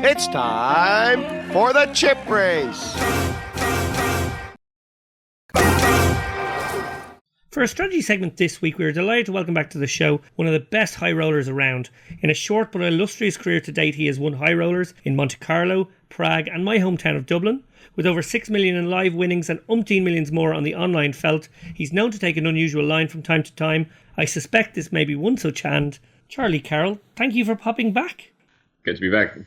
It's time for the chip race. For our strategy segment this week, we are delighted to welcome back to the show one of the best high rollers around. In a short but illustrious career to date, he has won high rollers in Monte Carlo, Prague and my hometown of Dublin. With over 6 million in live winnings and umpteen millions more on the online felt, he's known to take an unusual line from time to time. I suspect this may be one such hand. Charlie Carroll, thank you for popping back. Good to be back.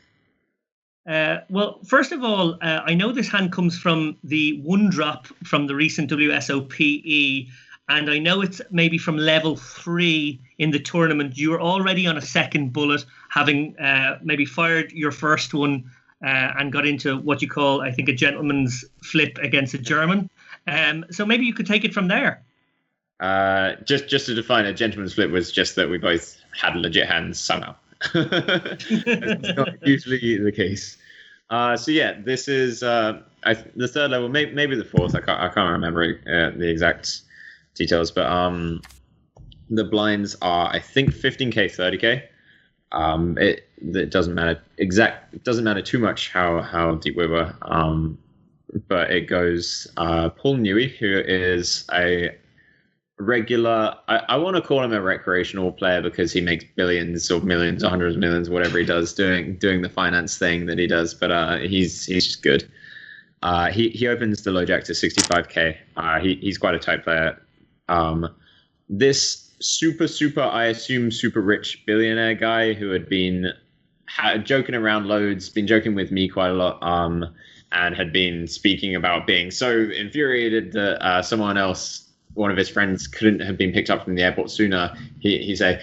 Well, first of all, I know this hand comes from the one drop from the recent WSOPE, and I know it's maybe from level 3 in the tournament. You're already on a second bullet, having maybe fired your first one and got into what you call, I think, a gentleman's flip against a German. So maybe you could take it from there. Just to define, a gentleman's flip was just that we both had legit hands somehow. It's not usually the case. So yeah, this is the third level, maybe the fourth. I can't remember the exact details, but the blinds are, I think, 15k, 30k. It doesn't matter it doesn't matter too much how deep we were. But it goes Paul Newey, who is a regular, I want to call him a recreational player because he makes billions or millions or hundreds of millions, whatever he does, doing the finance thing that he does. But he's just good. He opens the low jack to 65k. He's quite a tight player. This super, I assume, super rich billionaire guy who had been joking around loads, been joking with me quite a lot, and had been speaking about being so infuriated that someone else, one of his friends, couldn't have been picked up from the airport sooner. He said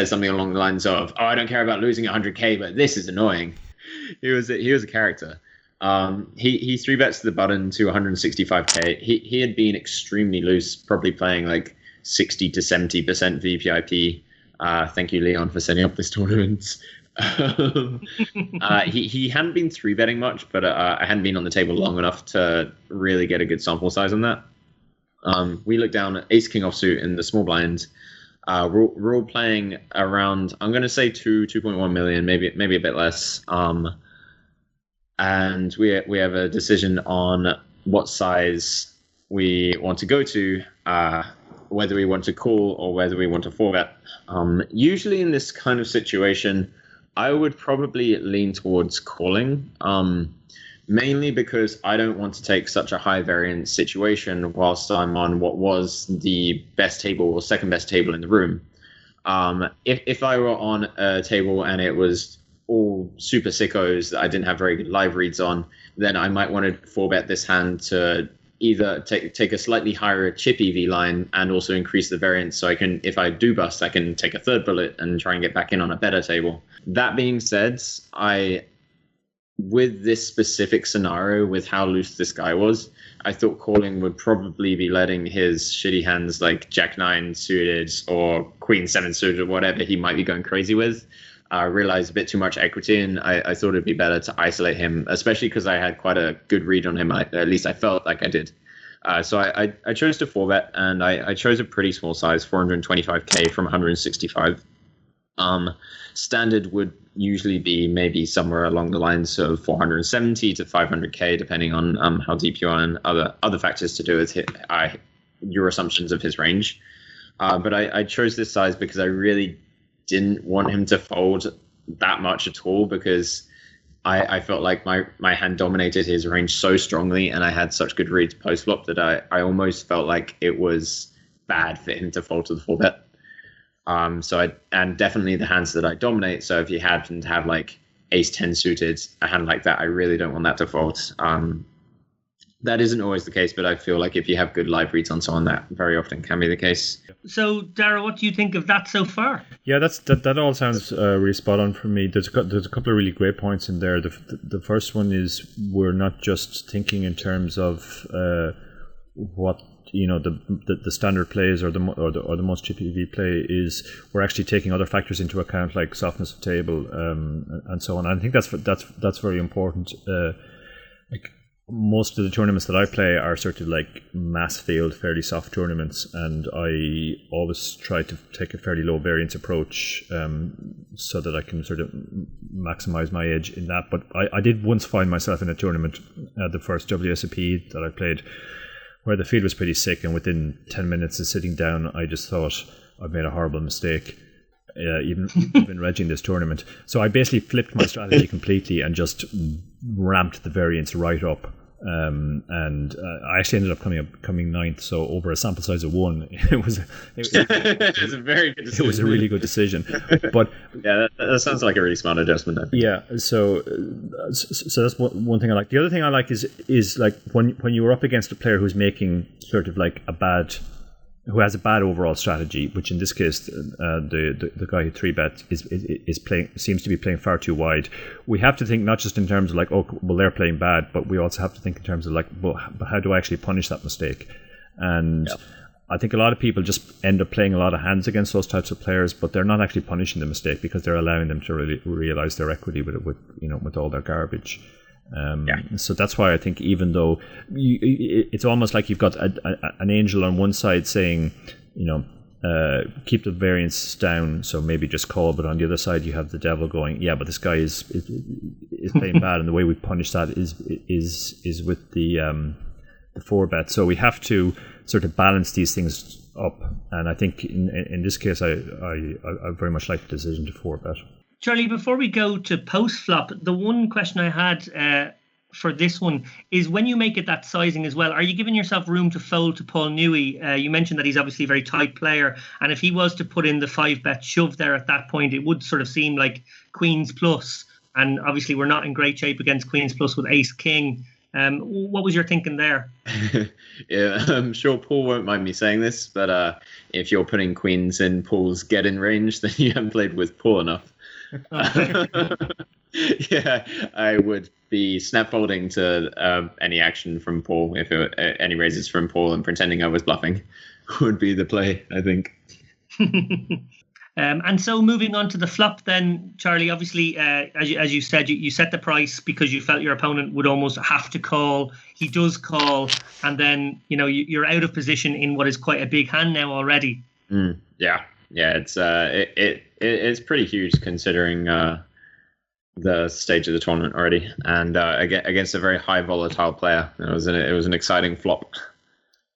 something along the lines of, "Oh, I don't care about losing 100k, but this is annoying." He was a character. He 3-bets the button to 165k. He had been extremely loose, probably playing like 60 to 70% VPIP. Thank you, Leon, for setting up this tournament. He hadn't been 3-betting much, but I hadn't been on the table long enough to really get a good sample size on that. We looked down at ace king offsuit in the small blind. We're all playing around, I'm going to say 2.1 million, maybe a bit less. And we have a decision on what size we want to go to, whether we want to call or whether we want to 4-bet. Usually in this kind of situation, I would probably lean towards calling, mainly because I don't want to take such a high variance situation whilst I'm on what was the best table or second best table in the room. If I were on a table and it was all super sickos that I didn't have very good live reads on, then I might want to 4-bet this hand to either take a slightly higher chip EV line and also increase the variance, so I can, if I do bust, I can take a third bullet and try and get back in on a better table. That being said, with this specific scenario, with how loose this guy was, I thought calling would probably be letting his shitty hands like Jack 9 suited or Queen 7 suited or whatever he might be going crazy with. Realized a bit too much equity, and I thought it'd be better to isolate him, especially because I had quite a good read on him. At least I felt like I did. So I chose to 4-bet, and I chose a pretty small size, 425k from 165. Standard would usually be maybe somewhere along the lines of 470 to 500k, depending on how deep you are and other factors to do with your assumptions of his range. But I chose this size because I really didn't want him to fold that much at all, because I felt like my hand dominated his range so strongly, and I had such good reads post flop that I almost felt like it was bad for him to fold to the 4-bet. And definitely the hands that I dominate. So if you happen to have like ace 10 suited, a hand like that, I really don't want that to fold. That isn't always the case, but I feel like if you have good live reads on someone, that very often can be the case. So, Dara, what do you think of that so far? Yeah, that all sounds really spot on for me. There's a couple of really great points in there. The first one is we're not just thinking in terms of what the standard plays or the most chippy EV play is. We're actually taking other factors into account, like softness of table and so on. And I think that's very important. most of the tournaments that I play are sort of like mass field, fairly soft tournaments, and I always try to take a fairly low variance approach so that I can sort of maximize my edge in that. But I did once find myself in a tournament, the first WSOP that I played, where the field was pretty sick, and within 10 minutes of sitting down, I just thought, I've made a horrible mistake. Even regging this tournament. So I basically flipped my strategy completely and just ramped the variance right up. And I actually ended up coming ninth. So over a sample size of 1, it was a very good decision. It was a really good decision. But yeah, that sounds like a really smart adjustment. I think. Yeah. So that's one thing I like. The other thing I like is like when you were up against a player who's making sort of like who has a bad overall strategy, which in this case, the guy who 3-bet is playing, seems to be playing far too wide. We have to think not just in terms of like, oh, well, they're playing bad, but we also have to think in terms of like, well, how do I actually punish that mistake? And I think a lot of people just end up playing a lot of hands against those types of players, but they're not actually punishing the mistake because they're allowing them to really realize their equity with all their garbage. So that's why I think even though it's almost like you've got an angel on one side saying, keep the variance down, so maybe just call, but on the other side you have the devil going, yeah, but this guy is playing bad, and the way we punish that is with the 4-bet. So we have to sort of balance these things up, and I think in this case I very much like the decision to 4-bet. Charlie, before we go to post-flop, the one question I had for this one is when you make it that sizing as well, are you giving yourself room to fold to Paul Newey? You mentioned that he's obviously a very tight player, and if he was to put in the 5-bet shove there at that point, it would sort of seem like Queen's plus, and obviously we're not in great shape against Queen's plus with Ace-King. What was your thinking there? Yeah, I'm sure Paul won't mind me saying this, but if you're putting Queens in Paul's get-in range, then you haven't played with Paul enough. Yeah, I would be snap folding to any action from Paul, if any raises from Paul, and pretending I was bluffing would be the play, I think. And so moving on to the flop then, Charlie, obviously, as you said, you set the price because you felt your opponent would almost have to call. He does call, and then you're out of position in what is quite a big hand now already. Yeah, it's pretty huge considering the stage of the tournament already, and against a very high volatile player. It was an exciting flop.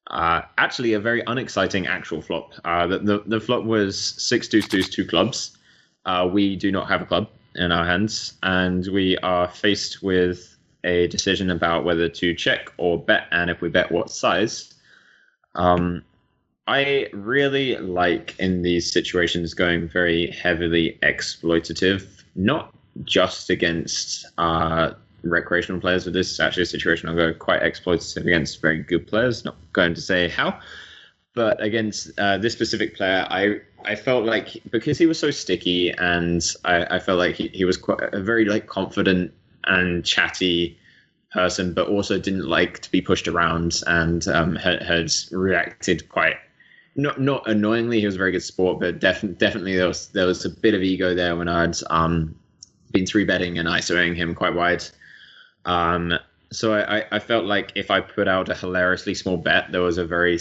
Actually, a very unexciting actual flop. The flop was 6 deuce deuce 2 clubs. We do not have a club in our hands, and we are faced with a decision about whether to check or bet, and if we bet, what size. I really like in these situations going very heavily exploitative, not just against recreational players. With this is actually a situation I'll go quite exploitative against very good players, not going to say how, but against this specific player, I felt like because he was so sticky, and I felt like he was quite a very like confident and chatty person, but also didn't like to be pushed around, and had reacted quite not annoyingly. He was a very good sport, but definitely there was a bit of ego there when I'd been 3-betting and ISOing him quite wide. So I felt like if I put out a hilariously small bet, there was a very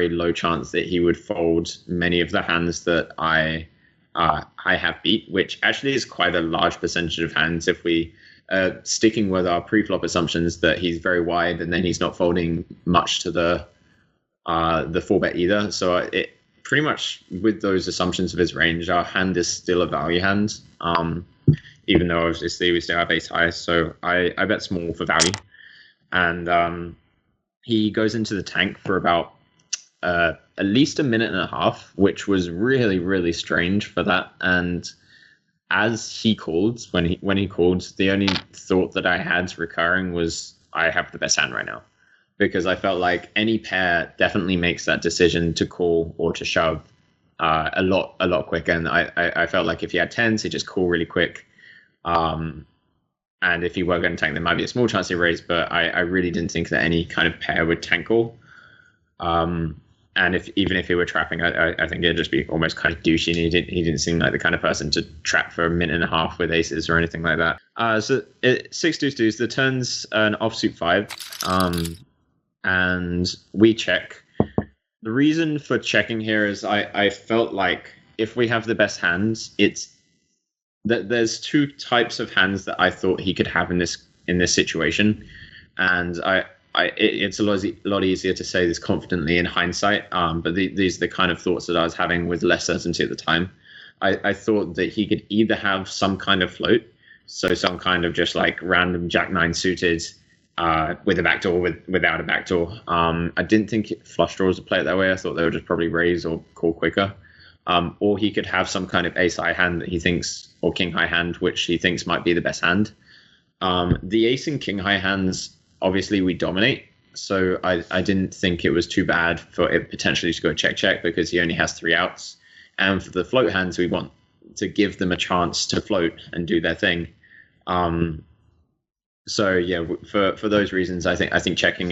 low chance that he would fold many of the hands that I have beat, which actually is quite a large percentage of hands. If we sticking with our pre-flop assumptions that he's very wide and then he's not folding much to the 4-bet either. So it pretty much, with those assumptions of his range, our hand is still a value hand. Even though obviously we still have ace high, so I bet small for value, and he goes into the tank for about at least a minute and a half, which was really, really strange for that. And as he called, when he called, the only thought that I had recurring was, I have the best hand right now, because I felt like any pair definitely makes that decision to call or to shove a lot quicker. And I felt like if he had tens, he'd just call really quick. And if he were going to tank, there might be a small chance he raised, but I really didn't think that any kind of pair would tank call. And even if he were trapping, I think it'd just be almost kind of douchey. And he didn't seem like the kind of person to trap for a minute and a half with aces or anything like that. So 6 deuce. The turn's an offsuit 5, and we check. The reason for checking here is I felt like if we have the best hands, it's that there's two types of hands that I thought he could have in this situation, and it's a lot easier to say this confidently in hindsight, but these are the kind of thoughts that I was having with less certainty at the time. I thought that he could either have some kind of float, so some kind of just like random Jack-9 suited with a backdoor, without a backdoor. I didn't think flush draws would play it that way. I thought they would just probably raise or call quicker. Or he could have some kind of ace-high hand that he thinks, or king-high hand, which he thinks might be the best hand. The ace and king-high hands, obviously we dominate, so I didn't think it was too bad for it potentially to go check because he only has 3 outs. And for the float hands, we want to give them a chance to float and do their thing. So yeah, for those reasons, I think checking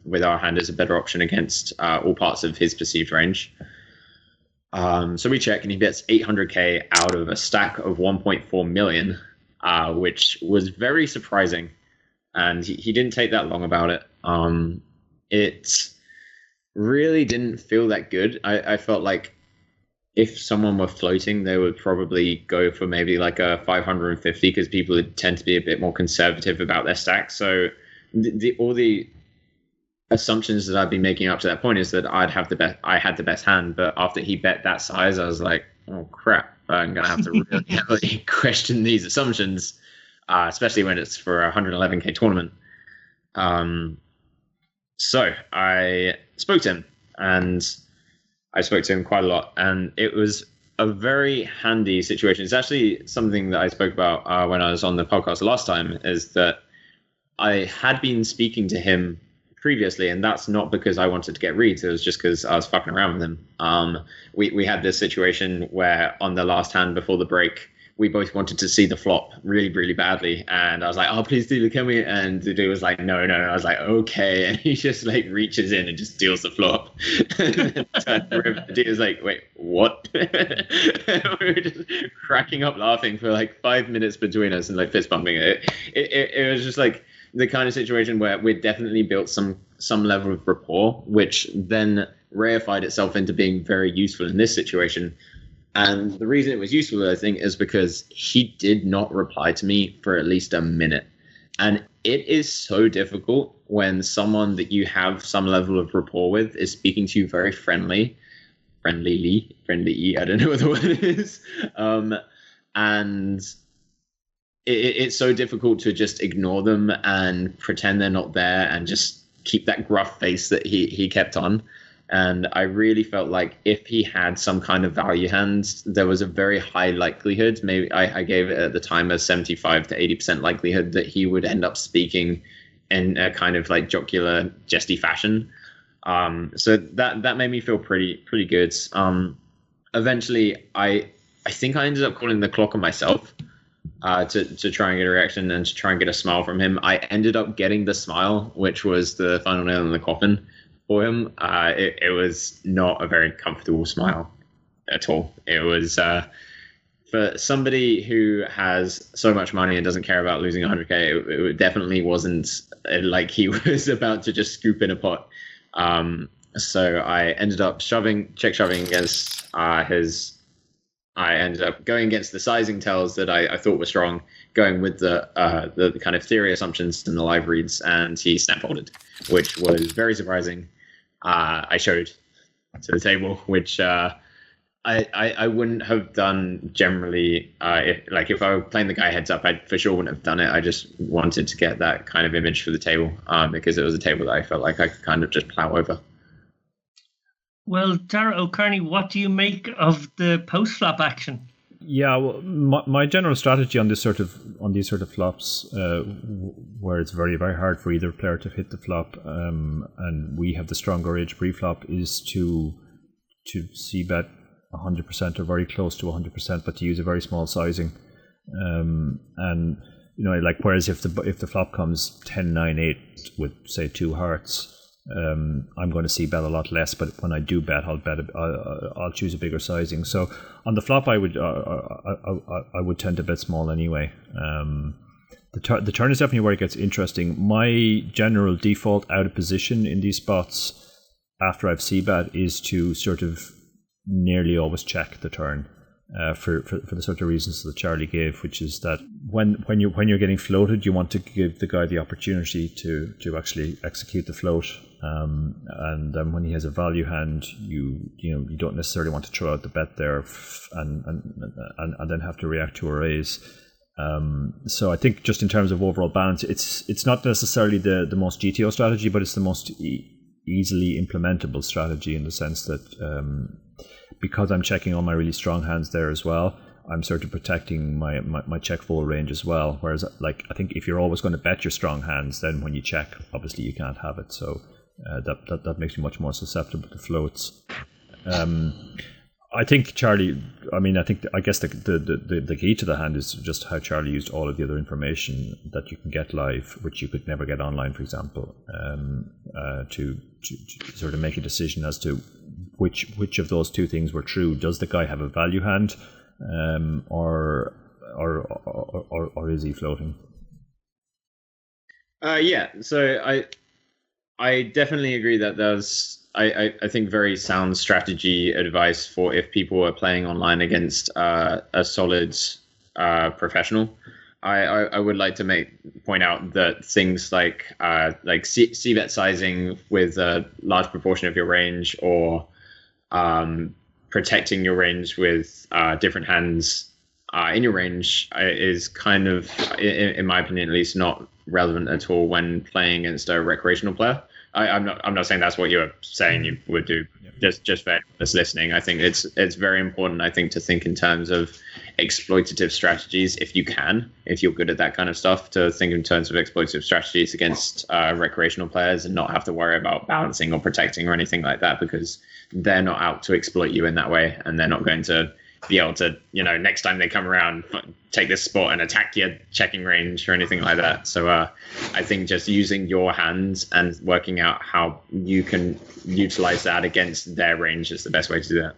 with our hand is a better option against all parts of his perceived range. So we check, and he bets 800k out of a stack of 1.4 million, which was very surprising. And he didn't take that long about it. It really didn't feel that good. I felt like if someone were floating, they would probably go for maybe like a 550, because people would tend to be a bit more conservative about their stacks. So all the assumptions that I'd been making up to that point is that I had the best hand. But after he bet that size, I was like, oh crap, I'm gonna have to really heavily question these assumptions. Especially when it's for a 111k tournament. So I spoke to him, and I spoke to him quite a lot, and it was a very handy situation. It's actually something that I spoke about when I was on the podcast last time, is that I had been speaking to him previously, and that's not because I wanted to get reads. It was just because I was fucking around with him. We had this situation where on the last hand before the break, we both wanted to see the flop really, really badly. And I was like, oh, please do, can we? And the dude was like, no. I was like, okay. And he just like reaches in and just steals the flop. The dude was like, wait, what? We were just cracking up laughing for like 5 minutes between us and like fist bumping it. It was just like the kind of situation where we'd definitely built some level of rapport, which then reified itself into being very useful in this situation. And the reason it was useful, I think, is because he did not reply to me for at least a minute. And it is so difficult when someone that you have some level of rapport with is speaking to you very friendly, I don't know what the word is. And it's so difficult to just ignore them and pretend they're not there and just keep that gruff face that he kept on. And I really felt like if he had some kind of value hand, there was a very high likelihood, maybe I gave it at the time a 75 to 80% likelihood that he would end up speaking in a kind of like jocular, jesty fashion. So that made me feel pretty good. Eventually, I think I ended up calling the clock on myself to try and get a reaction and to try and get a smile from him. I ended up getting the smile, which was the final nail in the coffin. For him, it was not a very comfortable smile at all. It was for somebody who has so much money and doesn't care about losing 100k. It definitely wasn't like he was about to just scoop in a pot. So I ended up shoving against his. I ended up going against the sizing tells that I thought were strong, going with the kind of theory assumptions and the live reads, and he snap folded, which was very surprising. I showed to the table, which I wouldn't have done generally. If I were playing the guy heads up, I for sure wouldn't have done it. I just wanted to get that kind of image for the table because it was a table that I felt like I could kind of just plow over. Well, Dara O'Kearney, what do you make of the post-flop action? Yeah, well, my general strategy on these sort of flops, where it's very, very hard for either player to hit the flop, and we have the stronger edge pre-flop, is to c-bet 100% or very close to 100%, but to use a very small sizing. And whereas if the flop comes 10-9-8 with say 2 hearts, I'm going to see bet a lot less, but when I do bet, I'll choose a bigger sizing. So on the flop, I would tend to bet small anyway. The turn is definitely where it gets interesting. My general default out of position in these spots after I've c-bet is to sort of nearly always check the turn. For the sort of reasons that Charlie gave, which is that when you're getting floated, you want to give the guy the opportunity to actually execute the float, and when he has a value hand, you don't necessarily want to throw out the bet there and then have to react to a raise. So I think just in terms of overall balance, it's not necessarily the most GTO strategy, but it's the most easily implementable strategy in the sense that. Because I'm checking all my really strong hands there as well, I'm sort of protecting my check fold range as well. Whereas, like, I think if you're always going to bet your strong hands, then when you check, obviously you can't have it. So that makes me much more susceptible to floats. I think Charlie. I guess the key to the hand is just how Charlie used all of the other information that you can get live, which you could never get online, for example, to sort of make a decision as to which of those two things were true. Does the guy have a value hand, or is he floating? Yeah. So I definitely agree that there's I think very sound strategy advice for if people are playing online against a solid professional. I would like to point out that things like c-bet sizing with a large proportion of your range, or protecting your range with different hands in your range is kind of, in my opinion at least, not relevant at all when playing against a recreational player. I'm not saying that's what you're saying you would do. Just for us listening, I think it's very important, I think, to think in terms of exploitative strategies if you're good at that kind of stuff, to think in terms of exploitative strategies against recreational players and not have to worry about balancing or protecting or anything like that, because they're not out to exploit you in that way, and they're not going to be able to, next time they come around, take this spot and attack your checking range or anything like that. So I think just using your hands and working out how you can utilize that against their range is the best way to do that.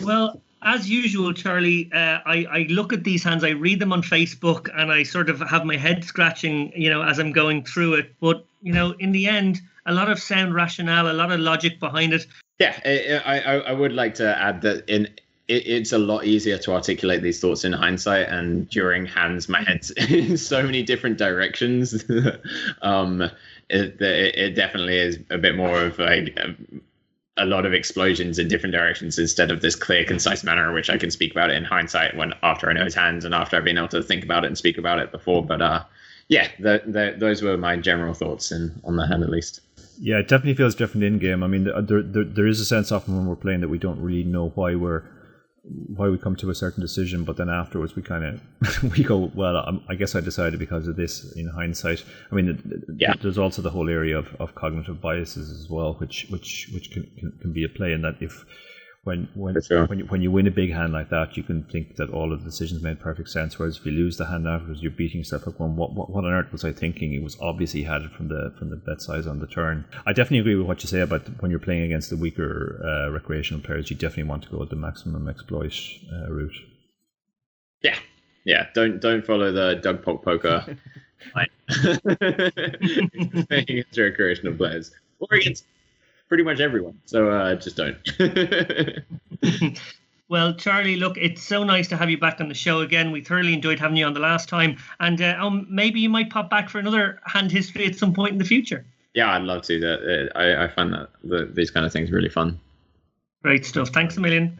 Well, as usual, Charlie, I look at these hands, I read them on Facebook, and I sort of have my head scratching, as I'm going through it. But, in the end, a lot of sound rationale, a lot of logic behind it. Yeah, I would like to add that it's a lot easier to articulate these thoughts in hindsight, and during hands, my head's in so many different directions. It definitely is a bit more of a lot of explosions in different directions instead of this clear, concise manner in which I can speak about it in hindsight after I know his hands and after I've been able to think about it and speak about it before. But those were my general thoughts on the hand, at least. Yeah, it definitely feels different in game. I mean, there is a sense often when we're playing that we don't really know why we come to a certain decision, but then afterwards we kind of we go, well, I guess I decided because of this in hindsight. I mean, there's also the whole area of cognitive biases as well, which can be at play in that if when you win a big hand like that, you can think that all of the decisions made perfect sense. Whereas if you lose the hand afterwards, you're beating yourself up going, what on earth was I thinking? It was obviously he had it from the bet size on the turn. I definitely agree with what you say about when you're playing against the weaker recreational players, you definitely want to go with the maximum exploit route. Yeah. Don't follow the Doug Polk poker playing against recreational players or against pretty much everyone. So just don't. Well, Charlie, look, it's so nice to have you back on the show again. We thoroughly enjoyed having you on the last time. And maybe you might pop back for another hand history at some point in the future. Yeah, I'd love to. I find that these kind of things really fun. Great stuff. Thanks a million.